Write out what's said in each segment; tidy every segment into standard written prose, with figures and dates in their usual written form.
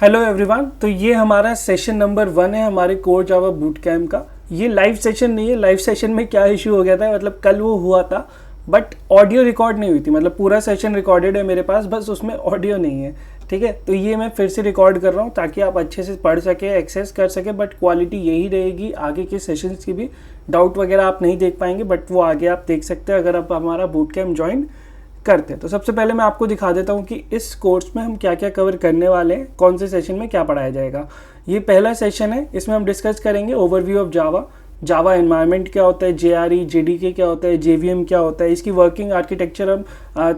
Hello everyone. तो ये हमारा सेशन नंबर 1 है हमारे कोर जावा बूट कैम्प का। ये लाइव सेशन नहीं है। लाइव सेशन में क्या इशू हो गया था, मतलब कल वो हुआ था बट ऑडियो रिकॉर्ड नहीं हुई थी। मतलब पूरा सेशन रिकॉर्डेड है मेरे पास, बस उसमें ऑडियो नहीं है। ठीक है, तो ये मैं फिर से रिकॉर्ड कर रहा हूँ ताकि आप अच्छे से पढ़ सके, एक्सेस कर सके। बट क्वालिटी यही रहेगी। आगे के सेशंस की भी डाउट वगैरह आप नहीं देख पाएंगे, बट वो आगे आप देख सकते हैं अगर आप हमारा बूट कैम्प ज्वाइन करते हैं। तो सबसे पहले मैं आपको दिखा देता हूँ कि इस कोर्स में हम क्या क्या कवर करने वाले हैं, कौन से सेशन में क्या पढ़ाया जाएगा। ये पहला सेशन है, इसमें हम डिस्कस करेंगे overview of Java, Java environment क्या होता है, JRE JDK क्या होता है, JVM क्या होता है, इसकी वर्किंग आर्किटेक्चर हम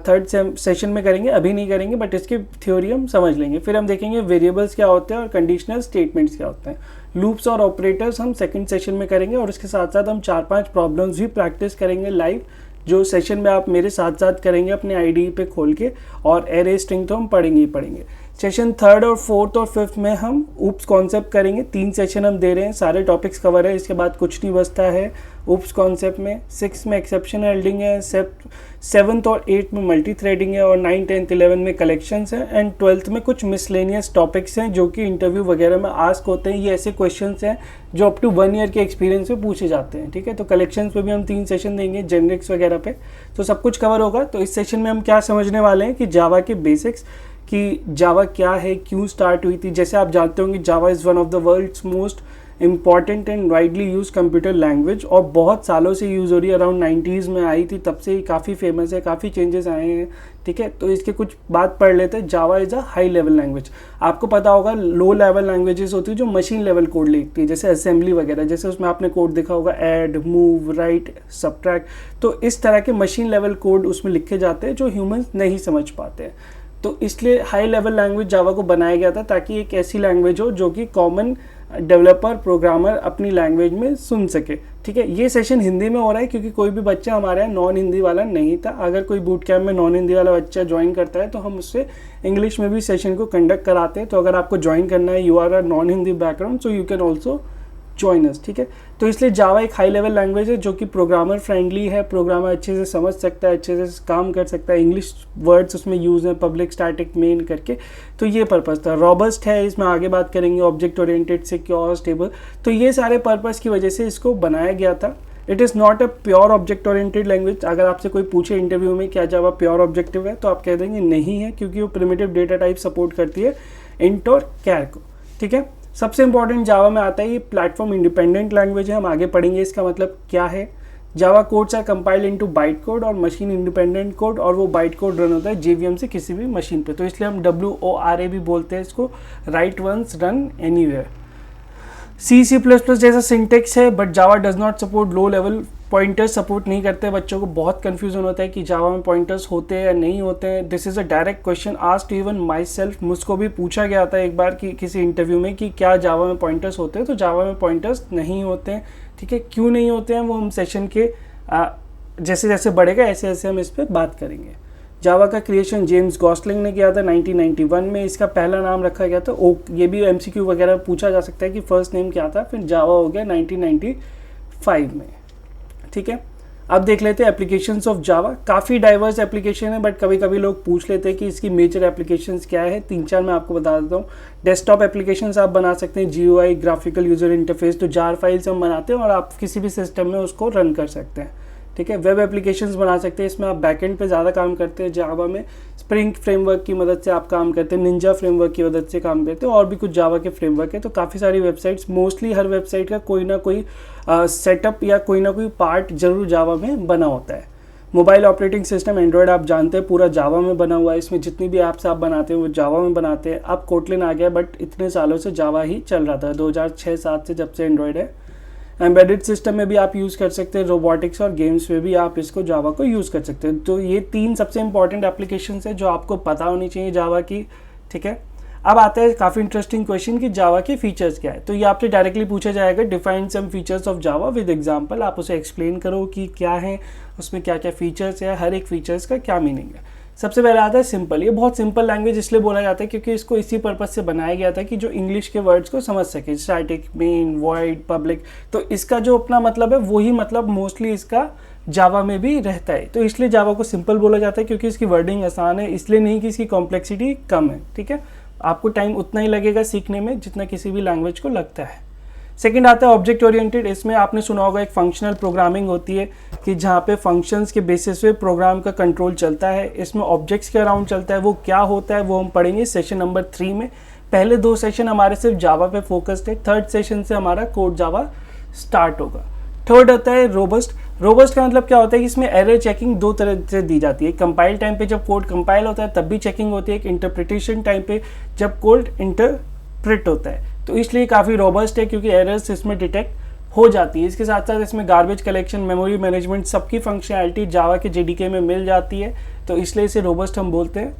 थर्ड सेशन में करेंगे, अभी नहीं करेंगे बट इसकी थ्योरी हम समझ लेंगे। फिर हम देखेंगे वेरिएबल्स क्या होते हैं और कंडीशनल स्टेटमेंट्स क्या होते हैं। लूप्स और ऑपरेटर्स हम सेकंड सेशन में करेंगे और इसके साथ साथ हम 4-5 प्रॉब्लम्स भी प्रैक्टिस करेंगे लाइव, जो सेशन में आप मेरे साथ साथ करेंगे अपने IDE पे खोल के। और एरे स्ट्रिंग तो हम पढ़ेंगे ही पढ़ेंगे। सेशन 3rd और 4th और 5th में हम ऊप्स कॉन्सेप्ट करेंगे। 3 सेशन हम दे रहे हैं, सारे टॉपिक्स कवर है, इसके बाद कुछ नहीं बचता है ऊप्स कॉन्सेप्ट में। 6 में एक्सेप्शन हैंडलिंग है, 7th और 8th में मल्टी थ्रेडिंग है, और 9, 10, 11 में कलेक्शंस है, एंड 12th में कुछ मिसलेनियस टॉपिक्स हैं जो कि इंटरव्यू वगैरह में आस्क होते हैं। ये ऐसे क्वेश्चंस हैं जो अप टू 1 ईयर के एक्सपीरियंस पे पूछे जाते हैं। ठीक है, तो कलेक्शंस पे भी हम 3 सेशन देंगे, जेनरिक्स वगैरह पे, तो सब कुछ कवर होगा। तो इस सेशन में हम क्या समझने वाले हैं कि जावा के बेसिक्स, कि जावा क्या है, क्यों स्टार्ट हुई थी। जैसे आप जानते होंगे Java is one of the world's most important and widely use computer language, और बहुत सालों से यूज़ हो रही है। अराउंड 90s में आई थी, तब से ही काफ़ी फेमस है, काफ़ी चेंजेस आए हैं। ठीक है, तो इसके कुछ बात पढ़ लेते हैं। जावा is a high level language. आपको पता होगा लो लेवल लैंग्वेजेस होती है जो मशीन लेवल कोड लिखती है, जैसे असेंबली वगैरह, जैसे उसमें आपने कोड देखा होगा ऐड, मूव, राइट, सब्ट्रैक्ट। तो इस तरह के मशीन लेवल कोड उसमें लिखे जाते हैं जो ह्यूमंस नहीं समझ पाते हैं। तो इसलिए हाई लेवल लैंग्वेज जावा को बनाया गया था ताकि एक ऐसी लैंग्वेज हो जो कि कॉमन डेवलपर, प्रोग्रामर अपनी लैंग्वेज में सुन सके। ठीक है, ये सेशन हिंदी में हो रहा है क्योंकि कोई भी बच्चा हमारे यहाँ नॉन हिंदी वाला नहीं था। अगर कोई बूट कैम्प में नॉन हिंदी वाला बच्चा ज्वाइन करता है तो हम उससे इंग्लिश में भी सेशन को कंडक्ट कराते हैं। तो अगर आपको ज्वाइन करना है, you are a non Hindi background, so you can also join us. ठीक है, तो इसलिए जावा एक हाई लेवल लैंग्वेज है जो कि प्रोग्रामर फ्रेंडली है, प्रोग्रामर अच्छे से समझ सकता है, अच्छे से काम कर सकता है। इंग्लिश वर्ड्स उसमें यूज़ हैं, पब्लिक, स्टैटिक, मेन करके। तो ये पर्पस था। रॉबस्ट है, इसमें आगे बात करेंगे, ऑब्जेक्ट ओरिएंटेड, सिक्योर, स्टेबल। तो ये सारे पर्पस की वजह से इसको बनाया गया था। It is not a pure object oriented language. अगर आपसे कोई पूछे इंटरव्यू में क्या जावा प्योर ऑब्जेक्टिव है, तो आप कह देंगे नहीं है, क्योंकि वो प्रिमिटिव डेटा टाइप सपोर्ट करती है, इंट और कैर को। ठीक है, सबसे इंपॉर्टेंट जावा में आता है ये प्लेटफॉर्म इंडिपेंडेंट लैंग्वेज है। हम आगे पढ़ेंगे इसका मतलब क्या है। Java codes are compiled into byte code और मशीन इंडिपेंडेंट कोड, और वो बाइट कोड रन होता है JVM से किसी भी मशीन पे। तो इसलिए हम WORA भी बोलते हैं इसको, write once run anywhere. C++ जैसा सिंटेक्स है, but Java does not support low level pointers, support नहीं करते। बच्चों को बहुत कंफ्यूजन होता है कि जावा में पॉइंटर्स होते हैं या नहीं होते हैं। This is a direct question asked even my self. मुझको भी पूछा गया था एक बार कि किसी इंटरव्यू में कि क्या जावा में पॉइंटर्स होते हैं, तो जावा में पॉइंटर्स नहीं होते हैं। ठीक है, क्यों नहीं होते हैं वो हम सेशन के जैसे जैसे बढ़ेगा ऐसे ऐसे हम इस पर बात करेंगे। जावा का क्रिएशन जेम्स गॉसलिंग ने किया था 1991 में। इसका पहला नाम रखा गया था ओक। ये भी MCQ वगैरह पूछा जा सकता है कि फर्स्ट नेम क्या था। फिर जावा हो गया 1995 में। ठीक है, अब देख लेते हैं एप्लीकेशंस ऑफ जावा। काफ़ी डाइवर्स एप्लीकेशन है, बट कभी कभी लोग पूछ लेते हैं कि इसकी मेजर एप्लीकेशंस क्या है। 3-4 मैं आपको बता देता हूँ। डेस्कटॉप एप्लीकेशंस आप बना सकते हैं, GUI, ग्राफिकल यूजर इंटरफेस, तो जार फाइल्स हम बनाते हैं और आप किसी भी सिस्टम में उसको रन कर सकते हैं। ठीक है, वेब एप्लीकेशंस बना सकते हैं, इसमें आप बैकएंड पे ज़्यादा काम करते हैं। जावा में स्प्रिंग फ्रेमवर्क की मदद से आप काम करते हैं, निंजा फ्रेमवर्क की मदद से काम करते हैं, और भी कुछ जावा के फ्रेमवर्क है। तो काफ़ी सारी वेबसाइट्स, मोस्टली हर वेबसाइट का कोई ना कोई सेटअप या कोई ना कोई पार्ट जरूर जावा में बना होता है। मोबाइल ऑपरेटिंग सिस्टम एंड्रॉयड आप जानते हैं पूरा जावा में बना हुआ है। इसमें जितनी भी ऐप्स आप बनाते हैं वो जावा में बनाते हैं। अब कोटलिन आ गया, बट इतने सालों से जावा ही चल रहा था, 2006-07 से जब से एंड्रॉयड है। एम्बेडेड सिस्टम में भी आप यूज़ कर सकते हैं, रोबोटिक्स और गेम्स में भी आप इसको जावा को यूज़ कर सकते हैं। तो ये 3 सबसे इंपॉर्टेंट एप्लीकेशन है जो आपको पता होनी चाहिए जावा की। ठीक है, अब आता है काफ़ी इंटरेस्टिंग क्वेश्चन कि जावा के फीचर्स क्या है। तो ये आपसे डायरेक्टली पूछा जाएगा, define some features of Java with example. आप उसे एक्सप्लेन करो कि क्या है, उसमें क्या क्या फीचर्स है, हर एक फीचर्स का क्या मीनिंग है। सबसे पहले आता है सिंपल। ये बहुत सिंपल लैंग्वेज इसलिए बोला जाता है क्योंकि इसको इसी पर्पज से बनाया गया था कि जो इंग्लिश के वर्ड्स को समझ सके, स्टैटिक, मेन, वॉइड, पब्लिक। तो इसका जो अपना मतलब है वही मतलब मोस्टली इसका जावा में भी रहता है। तो इसलिए जावा को सिंपल बोला जाता है क्योंकि इसकी वर्डिंग आसान है, इसलिए नहीं कि इसकी कॉम्प्लेक्सिटी कम है। ठीक है, आपको टाइम उतना ही लगेगा सीखने में जितना किसी भी लैंग्वेज को लगता है। सेकंड आता है ऑब्जेक्ट ओरिएंटेड। इसमें आपने सुना होगा एक फंक्शनल प्रोग्रामिंग होती है कि जहाँ पे फंक्शंस के बेसिस पे प्रोग्राम का कंट्रोल चलता है। इसमें ऑब्जेक्ट्स के अराउंड चलता है। वो क्या होता है वो हम पढ़ेंगे सेशन नंबर 3 में। पहले 2 सेशन हमारे सिर्फ जावा पे फोकस्ड है। थर्ड सेशन से हमारा कोड जावा स्टार्ट होगा। थर्ड आता है रोबस्ट। रोबस्ट का मतलब क्या होता है कि इसमें एरर चेकिंग 2 तरह से दी जाती है। कंपाइल टाइम पे जब कोड कंपाइल होता है तब भी चेकिंग होती है, एक इंटरप्रिटेशन टाइम पे जब कोड इंटरप्रेट होता है। तो इसलिए काफ़ी रोबस्ट है क्योंकि एरर्स इसमें डिटेक्ट हो जाती है। इसके साथ साथ इसमें गार्बेज कलेक्शन, मेमोरी मैनेजमेंट, सबकी फंक्शनैलिटी जावा के जेडीके में मिल जाती है, तो इसलिए इसे रोबस्ट हम बोलते हैं।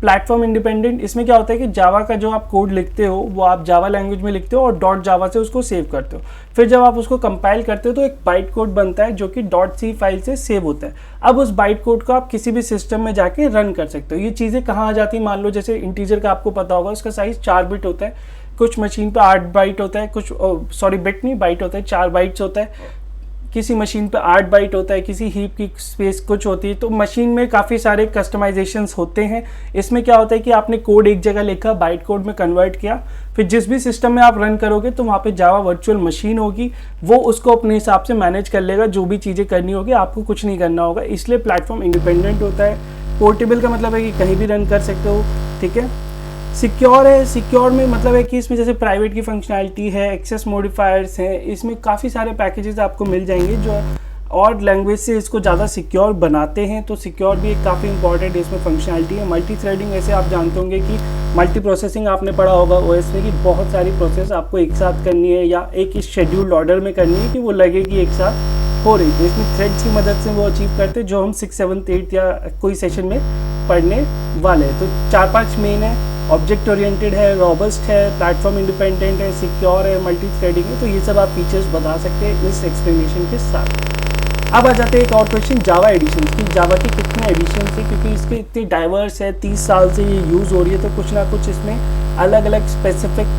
प्लेटफॉर्म इंडिपेंडेंट, इसमें क्या होता है कि जावा का जो आप कोड लिखते हो वो आप जावा लैंग्वेज में लिखते हो और डॉट जावा से उसको सेव करते हो। फिर जब आप उसको कंपाइल करते हो तो एक बाइट कोड बनता है जो कि .c फाइल से सेव होता है। अब उस बाइट कोड को आप किसी भी सिस्टम में जाके रन कर सकते हो। ये चीज़ें कहाँ आ जाती है, मान लो जैसे इंटीजर का आपको पता होगा, उसका साइज 4 बिट होता है, कुछ मशीन पे 8 बाइट होता है, कुछ बिट नहीं, बाइट होता है, 4 बाइट्स होता है, किसी मशीन पे 8 बाइट होता है, किसी हीप की स्पेस कुछ होती है। तो मशीन में काफ़ी सारे कस्टमाइजेशंस होते हैं। इसमें क्या होता है कि आपने कोड एक जगह लिखा, बाइट कोड में कन्वर्ट किया, फिर जिस भी सिस्टम में आप रन करोगे तो वहाँ पे जावा वर्चुअल मशीन होगी, वो उसको अपने हिसाब से मैनेज कर लेगा, जो भी चीज़ें करनी होगी आपको कुछ नहीं करना होगा। इसलिए प्लेटफॉर्म इंडिपेंडेंट होता है। पोर्टेबल का मतलब है कि कहीं भी रन कर सकते हो, ठीक है। सिक्योर है, सिक्योर में मतलब है कि इसमें जैसे प्राइवेट की फंक्शनैलिटी है, एक्सेस मॉडिफायर्स हैं, इसमें काफ़ी सारे पैकेजेस आपको मिल जाएंगे जो और लैंग्वेज से इसको ज़्यादा सिक्योर बनाते हैं। तो सिक्योर भी एक काफ़ी इंपॉर्टेंट इसमें फंक्शनैलिटी है। मल्टी थ्रेडिंग, ऐसे आप जानते होंगे कि मल्टी प्रोसेसिंग आपने पढ़ा होगा ओएस में कि बहुत सारी प्रोसेस आपको एक साथ करनी है या एक शेड्यूल्ड ऑर्डर में करनी है कि वो लगे कि एक साथ हो रही। तो इसमें थ्रेड्स की मदद से वो अचीव करते हैं, जो हम 6, 7, 8 या कोई सेशन में पढ़ने वाले हैं। तो 4-5 मेन है, ऑब्जेक्ट ओरिएंटेड है, रोबस्ट है, प्लेटफॉर्म इंडिपेंडेंट है, सिक्योर है, मल्टी थ्रेडिंग है। तो ये सब आप फीचर्स बता सकते हैं इस एक्सप्लेनेशन के साथ। अब आ जाते हैं एक और क्वेश्चन, जावा एडिशन की। जावा के कितने एडिशन है, क्योंकि इसके इतने डाइवर्स है, 30 साल से ये यूज़ हो रही है, तो कुछ ना कुछ इसमें अलग अलग स्पेसिफिक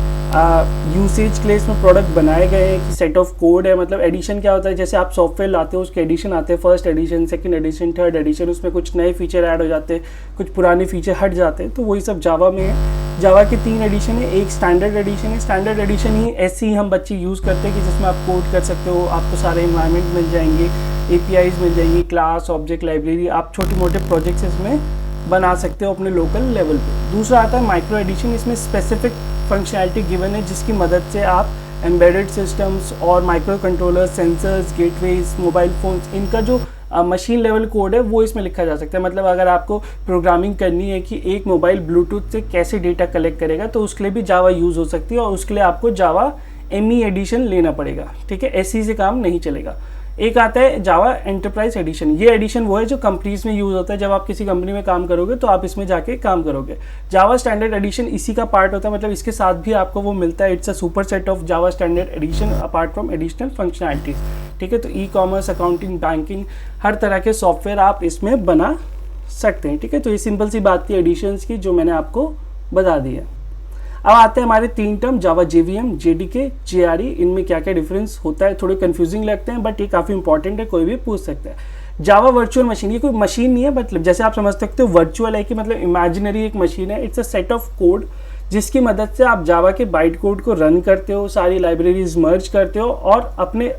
यूसेज के लिए इसमें प्रोडक्ट बनाए गए हैं कि सेट ऑफ कोड है। मतलब एडिशन क्या होता है, जैसे आप सॉफ्टवेयर लाते हो उसके एडिशन आते हैं, first edition, second edition, third edition, उसमें कुछ नए फीचर ऐड हो जाते हैं, कुछ पुराने फीचर हट जाते हैं। तो वही सब जावा में है। जावा के 3 एडिशन है, एक स्टैंडर्ड एडिशन है। स्टैंडर्ड एडिशन ही ऐसे ही हम बच्चे यूज़ करते हैं कि जिसमें आप कोड कर सकते हो, आपको सारे इन्वायरमेंट मिल जाएंगे, APIs मिल जाएंगी, क्लास, ऑब्जेक्ट, लाइब्रेरी, आप छोटे मोटे प्रोजेक्ट्स इसमें बना सकते हो अपने लोकल लेवल पे। दूसरा आता है माइक्रो एडिशन। इसमें स्पेसिफिक फंक्शनैलिटी गिवन है जिसकी मदद से आप एम्बेडेड सिस्टम्स और micro controller, sensors, gateways, mobile phones, इनका जो मशीन लेवल कोड है वो इसमें लिखा जा सकता है। मतलब अगर आपको प्रोग्रामिंग करनी है कि एक मोबाइल ब्लूटूथ से कैसे डेटा कलेक्ट करेगा, तो उसके लिए भी जावा यूज़ हो सकती है और उसके लिए आपको जावा ME एडिशन लेना पड़ेगा, ठीक है। SE से काम नहीं चलेगा। एक आता है जावा एंटरप्राइज एडिशन। ये एडिशन वो है जो कंपनीज में यूज़ होता है। जब आप किसी कंपनी में काम करोगे तो आप इसमें जाके काम करोगे। जावा स्टैंडर्ड एडिशन इसी का पार्ट होता है, मतलब इसके साथ भी आपको वो मिलता है। It's a super set of Java standard addition apart from additional functionalities, ठीक है। तो ई-कॉमर्स, अकाउंटिंग, बैंकिंग, हर तरह के सॉफ्टवेयर आप इसमें बना सकते हैं, ठीक है। तो ये सिंपल सी बात थी एडिशंस की जो मैंने आपको बता दी है। अब आते हैं हमारे 3 टर्म, जावा JVM, JDK, JRE। इनमें क्या क्या डिफरेंस होता है, थोड़े कंफ्यूजिंग लगते हैं बट ये काफ़ी इंपॉर्टेंट है, कोई भी पूछ सकता है। जावा वर्चुअल मशीन, ये कोई मशीन नहीं है, मतलब जैसे आप समझ सकते हो वर्चुअल है कि मतलब इमेजिनरी एक मशीन है। It's a set of code जिसकी मदद से आप जावा के बाइट कोड को रन करते हो, सारी लाइब्रेरीज मर्ज करते हो और अपने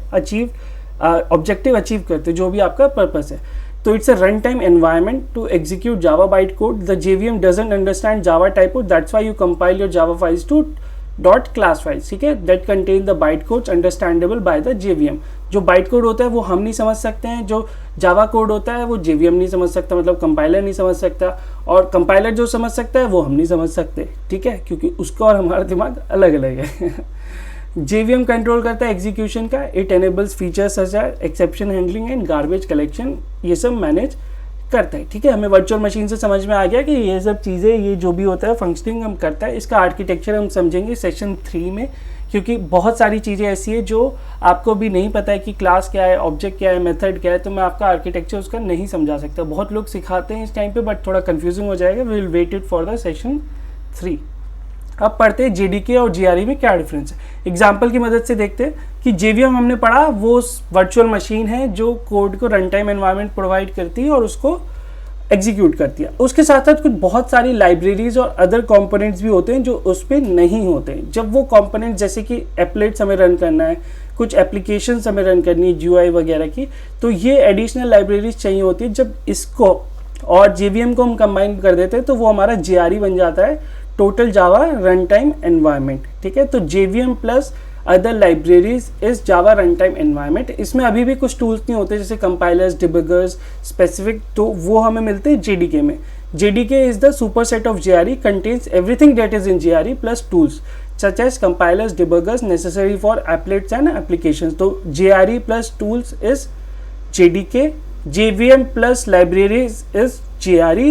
ऑब्जेक्टिव अचीव करते हो, जो भी आपका पर्पस है। तो it's a runtime environment to execute Java bytecode. The JVM doesn't understand Java typo. That's why you compile your Java files to .class files, ठीक है, that contain the bytecodes understandable by the JVM. जो bytecode होता है वो हम नहीं समझ सकते हैं, जो Java कोड होता है वो JVM नहीं समझ सकता, मतलब कंपाइलर नहीं समझ सकता, और कंपाइलर जो समझ सकता है वो हम नहीं समझ सकते, ठीक है, क्योंकि उसका और हमारा दिमाग अलग अलग है। JVM कंट्रोल करता है एग्जीक्यूशन का। It enables features such as exception handling and garbage collection, ये सब मैनेज करता है, ठीक है। हमें वर्चुअल मशीन से समझ में आ गया कि ये सब चीज़ें, ये जो भी होता है फंक्शनिंग हम करता है। इसका आर्किटेक्चर हम समझेंगे सेशन 3 में, क्योंकि बहुत सारी चीज़ें ऐसी है जो आपको भी नहीं पता है कि क्लास क्या है, ऑब्जेक्ट क्या है, मेथड क्या है, तो मैं आपका आर्किटेक्चर उसका नहीं समझा सकता। बहुत लोग सिखाते हैं इस टाइम पे बट थोड़ा कंफ्यूजिंग हो जाएगा। We will wait it for the session 3। अब पढ़ते हैं JDK और JRE में क्या डिफरेंस है। एग्जाम्पल की मदद से देखते हैं कि JVM हमने पढ़ा, वो वर्चुअल मशीन है जो कोड को रन टाइम एनवायरनमेंट प्रोवाइड करती है और उसको एग्जीक्यूट करती है। उसके साथ साथ कुछ बहुत सारी लाइब्रेरीज और अदर कंपोनेंट्स भी होते हैं जो उस पर नहीं होते हैं। जब वो कंपोनेंट्स जैसे कि एप्लेट्स हमें रन करना है, कुछ एप्लीकेशंस हमें रन करनी है GUI वगैरह की, तो ये एडिशनल लाइब्रेरीज चाहिए होती है। जब इसको और JVM को हम कंबाइन कर देते हैं तो वो हमारा JRE बन जाता है, टोटल जावा रन टाइम एनवायरनमेंट। ठीक है, तो JVM plus other libraries is Java run time environment. इसमें अभी भी कुछ टूल्स नहीं होते जैसे कंपाइलर्स, डिबगर्स, स्पेसिफिक, तो वो हमें मिलते हैं JDK में। JDK is the superset of JRE, contains everything that is in JRE plus tools such as compilers, debuggers necessary for applets and applications. तो JRE plus tools is JDK, JVM plus libraries is JRE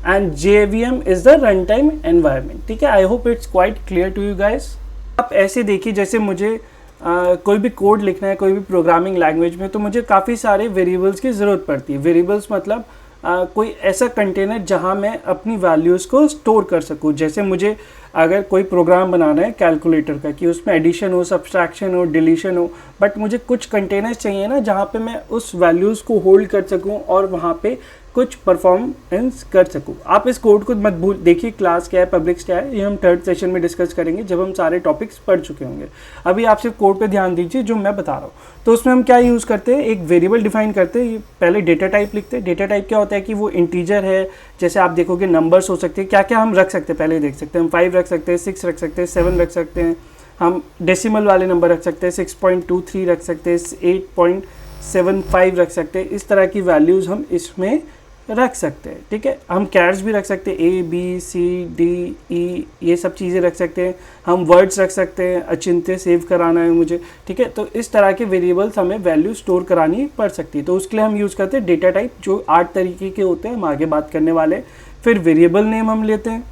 and JVM is the runtime environment. ठीक है, I hope it's quite clear to you guys. आप ऐसे देखिए जैसे मुझे कोई भी कोड लिखना है कोई भी प्रोग्रामिंग लैंग्वेज में, तो मुझे काफ़ी सारे वेरिएबल्स की ज़रूरत पड़ती है। वेरिएबल्स मतलब कोई ऐसा कंटेनर जहां मैं अपनी वैल्यूज़ को स्टोर कर सकूं। जैसे मुझे अगर कोई प्रोग्राम बनाना है कैलकुलेटर का कि उसमें एडिशन हो, सब्सट्रैक्शन हो, डिलीशन हो, बट मुझे कुछ कंटेनर्स चाहिए ना जहां पे मैं उस वैल्यूज़ को होल्ड कर सकूं और वहां पे कुछ परफॉर्मेंस कर सकूं। आप इस कोड को मत भूल देखिए, क्लास क्या है, पब्लिक्स क्या है, ये हम थर्ड सेशन में डिस्कस करेंगे जब हम सारे टॉपिक्स पढ़ चुके होंगे। अभी आप सिर्फ कोड पे ध्यान दीजिए जो मैं बता रहा हूँ। तो उसमें हम क्या यूज़ करते हैं, एक वेरिएबल डिफाइन करते हैं। पहले डेटा टाइप लिखते हैं। डेटा टाइप क्या होता है कि वो इंटीजर है, जैसे आप देखोगे नंबर्स हो सकते हैं, क्या क्या हम रख सकते हैं पहले देख सकते हैं। हम 5 रख सकते हैं, 6 रख सकते हैं, 7 रख सकते हैं, हम डेसिमल वाले नंबर रख सकते हैं, 6.23 रख सकते हैं, 8.75 रख सकते हैं। इस तरह की वैल्यूज़ हम इसमें रख सकते हैं। ठीक है, हम कैरेक्टर्स भी रख सकते हैं, ABCDE ये सब चीज़ें रख सकते हैं। हम वर्ड्स रख सकते हैं, अचिंत्य सेव कराना है मुझे। ठीक है, तो इस तरह के वेरिएबल्स हमें वैल्यू स्टोर करानी पड़ सकती है। तो उसके लिए हम यूज़ करते हैं डेटा टाइप, जो 8 तरीके के होते हैं, हम आगे बात करने वाले हैं। फिर वेरिएबल नेम हम लेते हैं।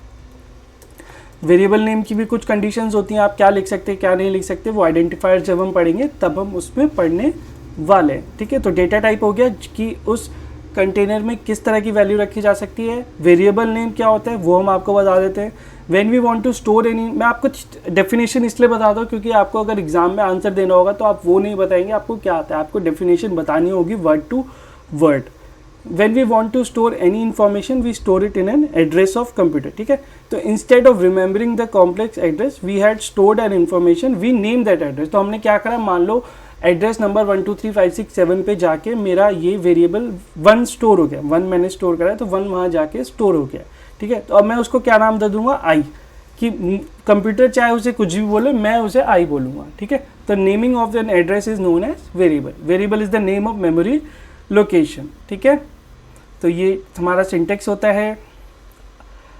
वेरिएबल नेम की भी कुछ कंडीशंस होती हैं, आप क्या लिख सकते हैं क्या नहीं लिख सकते, वो आइडेंटिफायर जब हम पढ़ेंगे तब हम उसमें पढ़ने वाले हैं। ठीक है, तो डेटा टाइप हो गया कि उस कंटेनर में किस तरह की वैल्यू रखी जा सकती है। वेरिएबल नेम क्या होता है वो हम आपको बता देते हैं। When we want to store any, मैं आपको डेफिनेशन इसलिए बताता हूँ क्योंकि आपको अगर एग्जाम में आंसर देना होगा तो आप वो नहीं बताएंगे आपको क्या आता है, आपको डेफिनेशन बतानी होगी word to word. When we want to store any information we store it in an address of computer. ठीक है, तो instead of remembering the complex address we had stored an information, we name that address. तो हमने क्या करा, मान लो address number 1 2 3 5 6 7 पे जाके मेरा ये वेरिएबल 1 स्टोर हो गया, 1 मैंने स्टोर करा है तो 1 वहाँ जाके स्टोर हो गया। ठीक है, तो अब मैं उसको क्या नाम दे दूंगा, आई, कि कंप्यूटर चाहे उसे कुछ भी बोले मैं उसे आई बोलूँगा। ठीक है, तो naming of an address is known as variable. Variable is the name of memory location. ठीक है, तो ये हमारा सिंटेक्स होता है।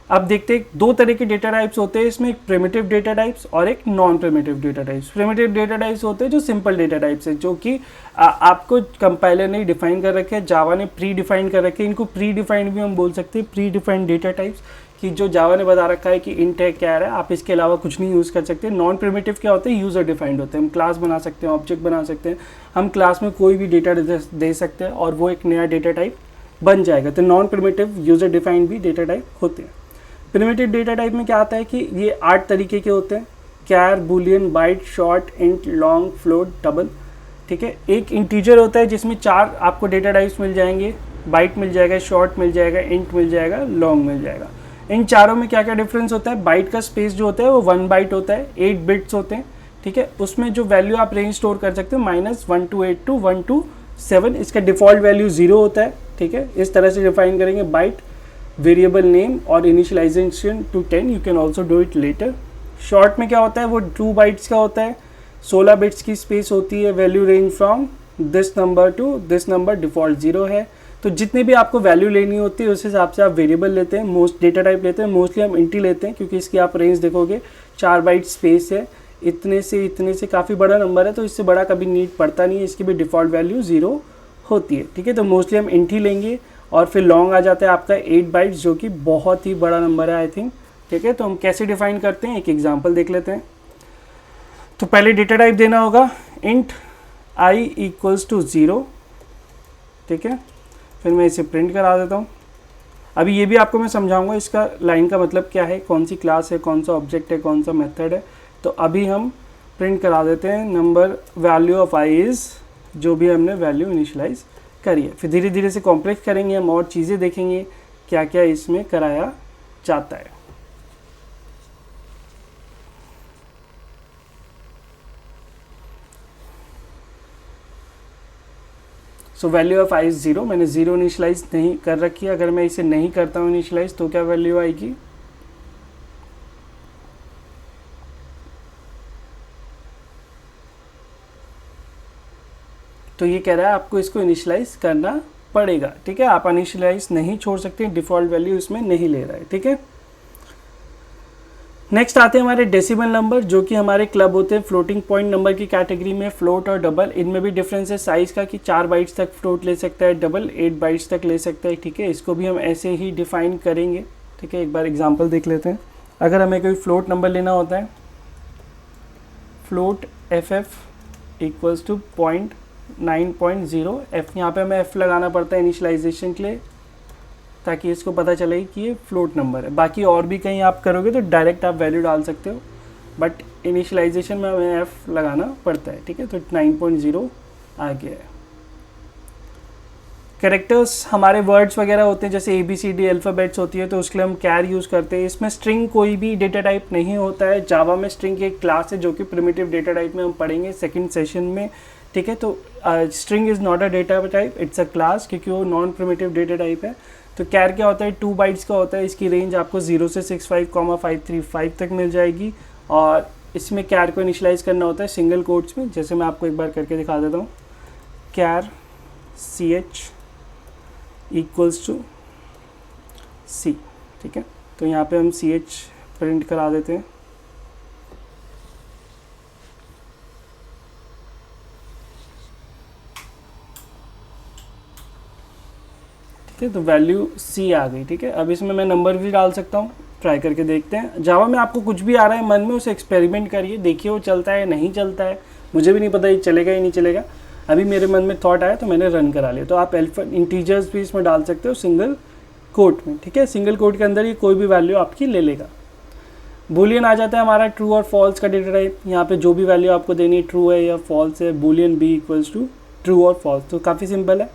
अब देखते हैं 2 तरह के डेटा टाइप्स होते हैं इसमें, एक प्रिमिटिव डेटा टाइप्स और एक non primitive data types. Primitive data types होते हैं जो सिंपल डेटा टाइप्स है, जो कि आपको कंपाइलर ने डिफाइन कर रखे हैं, जावा ने प्री डिफाइन कर रखे हैं। इनको प्री डिफाइंड भी हम बोल सकते हैं, प्री डिफाइंड डेटा टाइप्स, कि जो जावा ने बता रखा है कि इंट है क्या है, आप इसके अलावा कुछ नहीं यूज़ कर सकते। नॉन प्रिमिटिव क्या होते हैं, यूज़र डिफाइंड होते हैं। हम क्लास बना सकते हैं, ऑब्जेक्ट बना सकते हैं, हम क्लास में कोई भी डेटा दे सकते हैं और वो एक नया डेटा टाइप बन जाएगा। तो नॉन प्रिमिटिव यूज़र डिफाइंड भी डेटा टाइप होते हैं। प्रिमिटिव डेटा टाइप में क्या आता है कि ये 8 तरीके के होते हैं, char, boolean, byte, short, int, long, float, double. ठीक है, एक इंटीजर होता है जिसमें 4 आपको डेटा टाइप्स मिल जाएंगे, बाइट मिल जाएगा, शॉर्ट मिल जाएगा, इंट मिल जाएगा, लॉन्ग मिल जाएगा। इन चारों में क्या क्या डिफरेंस होता है, बाइट का स्पेस जो होता है वो 1 बाइट होता है, 8 बिट्स होते हैं। ठीक है, उसमें जो वैल्यू आप रेंज स्टोर कर सकते हो -1 to 8 to 1 to 7, इसका डिफ़ॉल्ट वैल्यू 0 होता है। ठीक है, इस तरह से डिफाइन करेंगे बाइट, वेरिएबल नेम और initialization to 10, you can also do it later. Short में क्या होता है, वो 2 बाइट्स का होता है, 16 बिट्स की स्पेस होती है, value range from this number two this number, default 0 है। तो जितने भी आपको वैल्यू लेनी होती है उस हिसाब से आप वेरिएबल लेते हैं, मोस्ट डेटा टाइप लेते हैं। मोस्टली हम इंटी लेते हैं क्योंकि इसकी आप रेंज देखोगे 4 बाइट स्पेस है, इतने से काफ़ी बड़ा नंबर है, तो इससे बड़ा कभी नीड पड़ता नहीं है, इसकी भी डिफ़ॉल्ट वैल्यू 0 होती है। ठीक है, तो मोस्टली हम इंटी लेंगे। और फिर लॉन्ग आ जाता है आपका 8 बाइट्स, जो कि बहुत ही बड़ा नंबर है आई थिंक। ठीक है, तो हम कैसे डिफाइन करते हैं, एक एग्जांपल देख लेते हैं। तो पहले डेटा टाइप देना होगा इंट i इक्वल्स टू 0। ठीक है, फिर मैं इसे प्रिंट करा देता हूँ। अभी ये भी आपको मैं समझाऊंगा इसका लाइन का मतलब क्या है, कौन सी क्लास है, कौन सा ऑब्जेक्ट है, कौन सा मेथड है। तो अभी हम प्रिंट करा देते हैं number value of i is, जो भी हमने वैल्यू इनिशियलाइज करिए। फिर धीरे धीरे से कॉम्प्लेक्स करेंगे हम और चीज़ें देखेंगे क्या क्या इसमें कराया जाता है। So value of I is 0, मैंने 0 इनिशलाइज नहीं कर रखी है। अगर मैं इसे नहीं करता हूँ इनिशलाइज तो क्या वैल्यू आएगी, तो ये कह रहा है आपको इसको इनिशलाइज करना पड़ेगा। ठीक है, आप इनिशलाइज नहीं छोड़ सकते, डिफ़ॉल्ट वैल्यू इसमें नहीं ले रहा है। ठीक है, नेक्स्ट आते हैं हमारे डेसिमल नंबर, जो कि हमारे क्लब होते हैं फ्लोटिंग पॉइंट नंबर की कैटेगरी में। फ्लोट और डबल, इनमें भी डिफरेंस है साइज़ का कि 4 बाइट्स तक फ्लोट ले सकता है, डबल 8 बाइट्स तक ले सकता है। ठीक है, इसको भी हम ऐसे ही डिफाइन करेंगे। ठीक है, एक बार एग्जांपल देख लेते हैं। अगर हमें कोई फ्लोट नंबर लेना होता है, float FF equals to 9.0, F यहाँ पे हमें एफ लगाना पड़ता है इनिशियलाइजेशन के लिए, ताकि इसको पता चले कि ये फ्लोट नंबर है। बाकी और भी कहीं आप करोगे तो डायरेक्ट आप वैल्यू डाल सकते हो, बट इनिशियलाइजेशन में हमें एफ लगाना पड़ता है। ठीक है, तो 9.0 आ गया है। कैरेक्टर्स हमारे वर्ड्स वगैरह होते हैं, जैसे ABCD अल्फ़ाबेट्स होती है, तो उसके लिए हम कैर यूज़ करते हैं। इसमें स्ट्रिंग कोई भी डेटा टाइप नहीं होता है। जावा में स्ट्रिंग की एक क्लास है जो कि प्रिमिटिव डेटा टाइप में हम पढ़ेंगे सेकंड सेशन में। ठीक है, तो string is not a data type, it's a class, क्योंकि वो नॉन प्रिमिटिव डेटा टाइप है। तो कैर क्या होता है, 2 बाइट्स का होता है। इसकी रेंज आपको 0 से 65,535 तक मिल जाएगी। और इसमें कैर को इनिशलाइज करना होता है सिंगल कोट्स में, जैसे मैं आपको एक बार करके दिखा देता हूँ। कैर CH इक्वल्स टू C। ठीक है, तो यहाँ पे हम CH प्रिंट करा देते हैं। ठीक है, तो वैल्यू C आ गई। ठीक है, अब इसमें मैं नंबर भी डाल सकता हूँ, ट्राई करके देखते हैं। जावा में आपको कुछ भी आ रहा है मन में, उसे एक्सपेरिमेंट करिए, देखिए वो चलता है नहीं चलता है। मुझे भी नहीं पता ये चलेगा ही नहीं चलेगा, अभी मेरे मन में थॉट आया तो मैंने रन करा लिया। तो आप इंटीजर्स भी इसमें डाल सकते हो सिंगल कोट में। ठीक है, सिंगल कोट के अंदर ही कोई भी वैल्यू आपकी ले लेगा। बूलियन आ जाता है हमारा ट्रू और फॉल्स का डेटा टाइप। यहाँ पे जो भी वैल्यू आपको देनी है, ट्रू है या फॉल्स है, boolean B equals to true और फॉल्स। तो काफ़ी सिंपल है।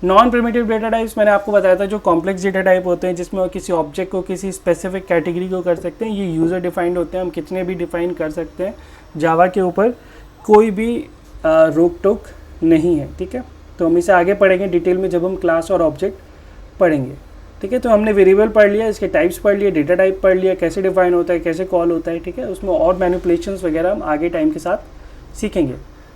नॉन प्रिमिटिव डेटा टाइप्स मैंने आपको बताया था, जो कॉम्प्लेक्स डेटा टाइप होते हैं, जिसमें किसी ऑब्जेक्ट को किसी स्पेसिफिक कैटेगरी को कर सकते हैं। ये यूज़र डिफाइंड होते हैं, हम कितने भी डिफाइन कर सकते हैं। जावा के ऊपर कोई भी रोक टोक नहीं है। ठीक है, तो हम इसे आगे पढ़ेंगे डिटेल में जब हम क्लास और ऑब्जेक्ट पढ़ेंगे। ठीक है, तो हमने वेरिएबल पढ़ लिया, इसके टाइप्स पढ़ लिए, डेटा टाइप पढ़ लिया, कैसे डिफाइन होता है, कैसे कॉल होता है। ठीक है, उसमें और मैनिपुलेशंस वगैरह हम आगे टाइम के साथ सीखेंगे।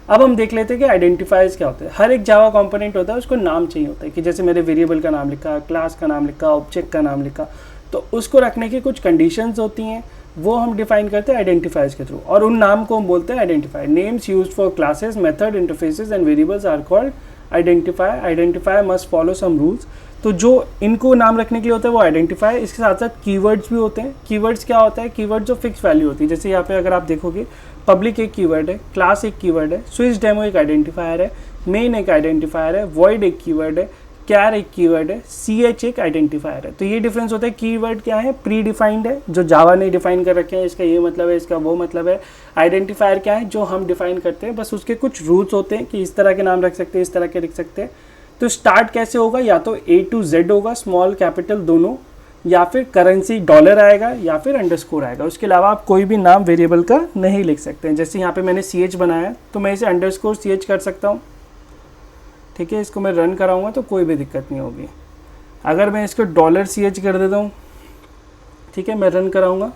अब हम देख लेते हैं कि आइडेंटिफायर्स क्या होते हैं। हर एक जावा कंपोनेंट होता है, उसको नाम चाहिए होता है, कि जैसे मेरे वेरिएबल का नाम लिखा, क्लास का नाम लिखा, ऑब्जेक्ट का नाम लिखा, तो उसको रखने की कुछ कंडीशंस होती हैं, वो हम डिफाइन करते हैं आइडेंटिफायर्स के थ्रू, और उन नाम को हम बोलते हैं identifier. Names used for classes, method, interfaces and variables are called identifier. Identifier must follow some rules. तो जो इनको नाम रखने के लिए होता है वो आइडेंटिफायर। इसके साथ साथ कीवर्ड्स भी होते हैं। कीवर्ड्स क्या होता है, कीवर्ड जो फिक्स वैल्यू होती है। जैसे यहाँ पे अगर आप देखोगे, पब्लिक एक कीवर्ड है, क्लास एक कीवर्ड है, स्विच डेमो एक आइडेंटिफायर है, मेन एक आइडेंटिफायर है, वॉइड एक कीवर्ड है, कैर एक कीवर्ड है, CH एक आइडेंटिफायर है। तो ये डिफरेंस होता है। कीवर्ड क्या है, प्री डिफाइंड है, जो जावा ने डिफाइन कर रखे हैं, इसका ये मतलब है, इसका वो मतलब है। आइडेंटिफायर क्या है, जो हम डिफाइन करते हैं, बस उसके कुछ रूल्स होते हैं कि इस तरह के नाम रख सकते हैं, इस तरह के लिख सकते हैं। तो स्टार्ट कैसे होगा, या तो A to Z होगा, स्मॉल कैपिटल दोनों, या फिर करेंसी डॉलर आएगा, या फिर अंडरस्कोर आएगा। उसके अलावा आप कोई भी नाम वेरिएबल का नहीं लिख सकते हैं। जैसे यहाँ पे मैंने CH बनाया, तो मैं इसे अंडरस्कोर CH कर सकता हूँ। ठीक है, इसको मैं रन कराऊंगा तो कोई भी दिक्कत नहीं होगी। अगर मैं इसको $CH कर देता हूँ, ठीक है, मैं रन कराऊंगा,